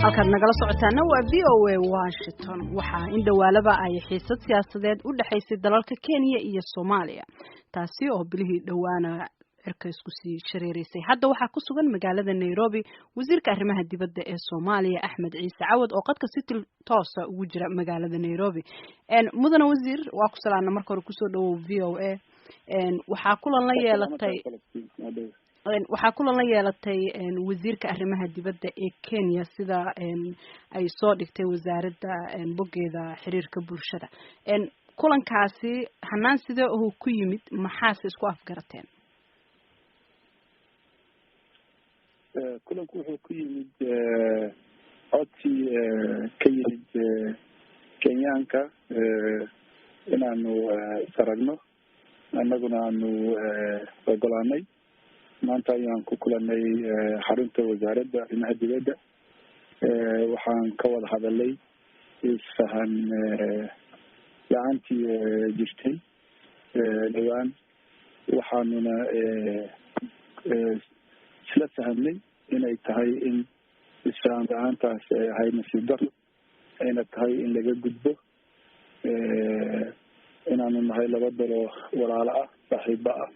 halkaad nagala socotaana waa VOA Washington waxaa in dhawaalaba ay xiisad siyaasadeed u dhaxaysay dalalka Kenya iyo Soomaaliya taasi oo bilihii dhawaana cirka isku sii shareereysay hadda waxaa ku sugan magaalada Nairobi wasiirka arrimaha dibadda ee Soomaaliya Axmed Ciise Cawad oo qadka si toos ah ugu jira magaalada Nairobi mudana wasiir waa ku salaana marka hore kusoo dhawow VOA waxaa kulan la yeelatay wasiirka arrimaha dibadda ee Kenya sida ay soo dhigtay wasaaradda bogeeda xiriirka bulshada kulankaasi hanaan sidee uu ku yimid maxaa isku afgarateen kulanku wuxuu ku yimid codsi ka yimid Kenyaanka inaanu saragno annaguna aanu ogolaanay maanta ayaan ku kulanay xarunta wasaaradda arrimaha dibadda waxaan ka wada hadalay isfahan la'aantii jirtay dhawaan waxaanuna isla fahamnay inay tahay in isfahan la'aantaas ay ahay nasiib darro ayna tahay in laga gudbo inaanu nahay laba dalo walaalo ah saaxiibo ah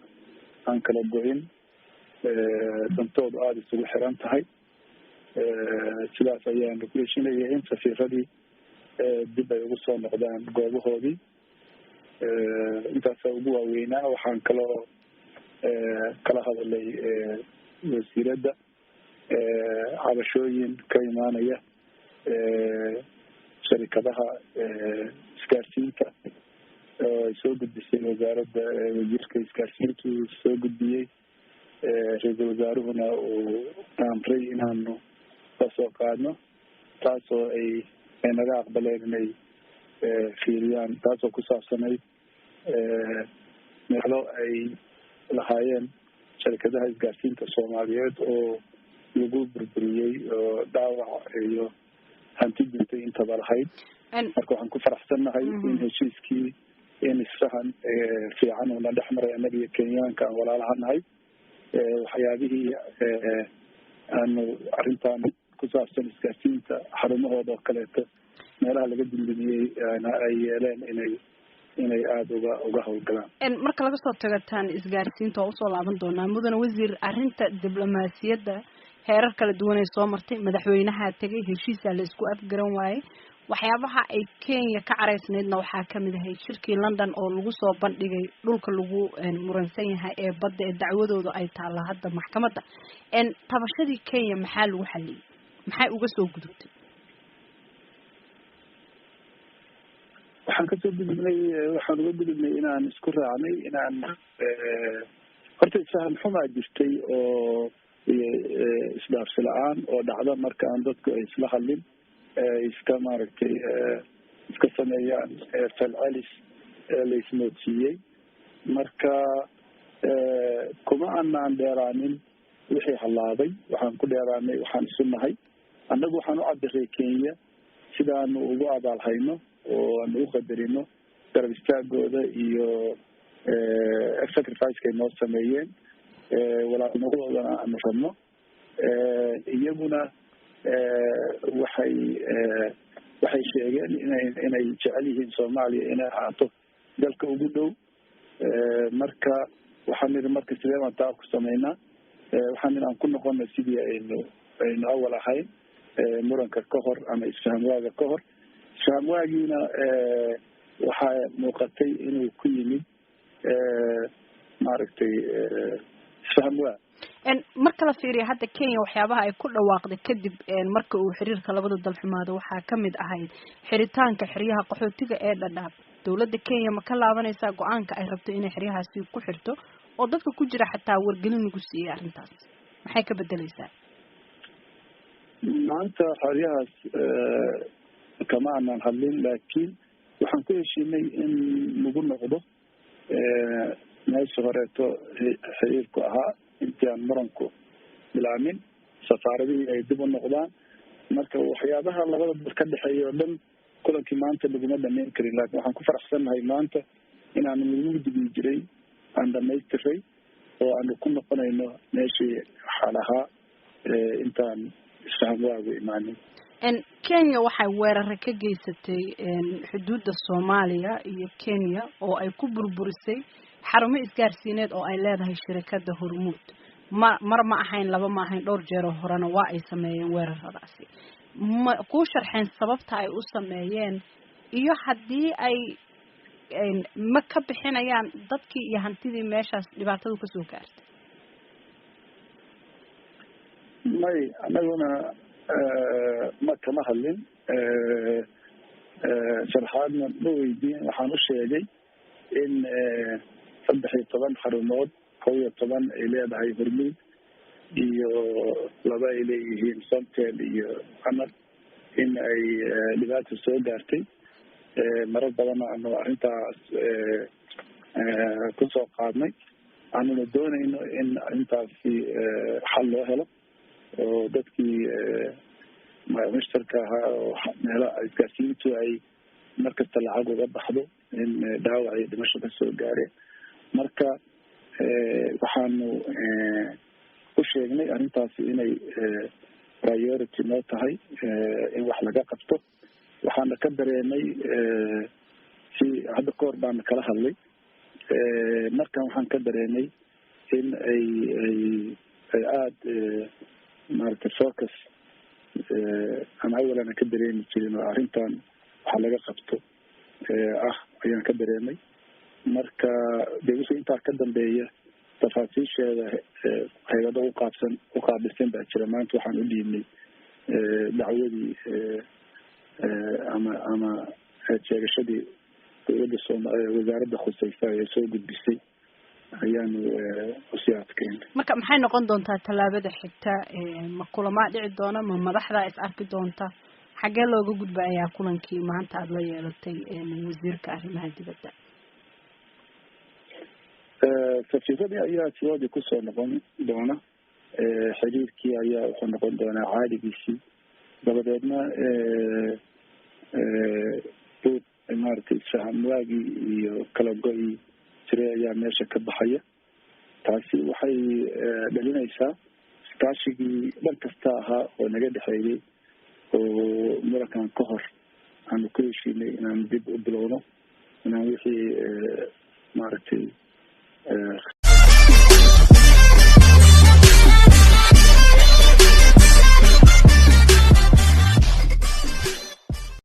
aan kala go-in dantoodu aada isugu xiran tahay sidaas ayaanu ku heshinaya in safiiradii dib ay ugu soo noqdaan goobahoodii intaasa ugu waaweynaa waxaan kaloo kala hadalay wasiiradda cabashooyin ka imaanaya sharikadaha isgaarsiinta oo ay soo gudbisay wasaaradda wasiirka isgaarsiintu soo gudbiyey ra-iisul wasaaruhuna uu amray inaanu kasoo qaadno taasoo ay naga aqbaleen inay fiiriyaan taasoo ku saabsanayd meelo ay lahaayeen sharikadaha isgaarsiinta Soomaaliyeed oo lagu burburiyey oo dhaawac iyo hanti dhintay intaba lahayd marka waxaan ku faraxsanahay in heshiiskii in isfahan fiican oo la dhexmaray annaga iyo Kenyaanka aan walaalahay waxyaabihii aanu arrintan ku saabsan isgaarsiinta xarumahooda oo kaleeto meelaha laga dindimiyey ay yeeleen inay aada uga howlgalaan marka laga soo tagataan isgaarsiinta oo usoo laaban doonaa mudane wasiir arrinta diblomaasiyadda heerar kala duwan ay soo martay madaxweynaha tegay heshiisa la isku afgaran waayey waxyaabaha ay Kenya ka caraysnaydna waxaa kamid ahay shirkii London oo lagu soo bandhigay dhulka lagu muransan yahay ee badda ee dacwadooda ay taala hadda maxkamadda tabashadii Kenya maxaa lagu xaliyay maxay uga soo gudubtay waxaan uga gudubnay inaan isku raacnay inaan horta isfahan xumaa jirtay oo isdhaafsi la-aan oo dhacda marka aan dadku ay isla hadlin iska maaragtay iska sameeyaan falcelis la ismoodsiiyey marka kuma aanaan dheeraanin wixii halaabay waxaan ku dheeraanay waxaan isu nahay annagu waxaan u cabdiray Kenya sidaanu ugu abaalhayno oo aanu u qadarino garab istaagooda iyo sacrifice-kay noo sameeyeen walaalnimadoodana aanu rabno iyaguna waxay sheegeen inay jecel yihiin Soomaaliya inay ahaato dalka ugu dhow marka waxaan niri marka sidee baan taa ku sameynaa waxaan niri aan ku noqona sidii aynu awal ahayn muranka ka hor ama isfahamwaaga ka hor isfahamwaagiina waxaa muuqatay inuu ku yimid maaragtay isfahamwaag marka la fiiriyo hadda Kenya waxyaabaha ay ku dhawaaqday kadib marka uu xiriirka labada dal xumaado waxaa kamid ahayd xiritaanka xiriyaha qaxootiga ee Dadaab dawladda Kenya ma ka laabanaysaa go'aanka ay rabto inay xiriyahaasi ku xirto oo dadka ku jira xataa wargelin lagu siiyay arrintaas maxay ka bedelaysaa maanta xiriyahaas kama aanan hadlin laakiin waxaan ku heshiinay in lagu noqdo meesha horeeto xiriirku ahaa intii aan muranku bilaamin safaaradihii ay dib u noqdaan marka waxyaabaha labada dal ka dhexeeya oo dhan kulankii maanta laguma dhamayn karin laakiin waxaan ku faraxsanahay maanta inaanu lagu dibi jiray aan dhamaystiray oo aanu ku noqonayno meeshii xaalaha intaan isfaham waagu imaanin Kenya waxay weerar ka geysatay xuduudda Soomaaliya iyo Kenya oo ay ku burburisay xarumo isgaarsiineed oo ay leedahay shirkadda Hormuud mar ma ahayn laba ma ahayn dhowr jeer oo horena waa ay sameeyeen weeraradaasi ma ku sharxeen sababta ay u sameeyeen iyo haddii ay ma ka bixinayaan dadkii iyo hantidii meeshaas dhibaatadu ka soo gaartay may anaguna ma kama hadlin sharxaadna ma weydiin waxaan u sheegay in 13 xarumood 11 ay leedahay Hormuud iyo 2 ay leeyihiin Somtel iyo Amar in ay dhibaato soo gaartay marar badan aanu arrintaas ku soo qaadnay aanu doonayno in arrintaasi xal loo helo oo dadkii mushtarka ahaa oo meelaha isgaarsiintu ay markasta lacag uga baxdo in dhaawac iyo dhimasho ka soo gaareen marka waxaanu u sheegnay arrintaasi inay priority noo tahay in wax laga qabto waxaana ka dareemay si hadda kahor baana kala hadlay markan waxaan ka dareemay in ay aada maaragtay focus aan awalana ka dareemi jirin oo arrintan waxa laga qabto ayaan ka dareemay marka dee wixii intaa ka dambeeya tafaasiisheeda hay-ado uqaabilsan baa jira maanta waxaan u dhiibnay dacwadii ama sheegashadii dowladda wasaaradda khusaysa ee soo gudbisay ayaanu usii adkeynay marka maxay noqon doontaa tallaabada xigta ma kulamaa dhici doona ma madaxda is arki doonta xagee looga gudbayaa kulankii maanta aada la yeelatay wasiirka arrimaha dibadda safiiradii ayaa sidoodii kusoo noqon doona xiriirkii ayaa wuxuu noqon doonaa caadigiisii dabadeedna maaragtay isfahamwaagii iyo kala go-ii jiray ayaa meesha ka baxaya taasi waxay dhalinaysaa iskaashigii dhan kasta ahaa oo naga dhexeeyey oo murankan ka hor aanu ku heshiinay inaan dib u bilowno inaan wixii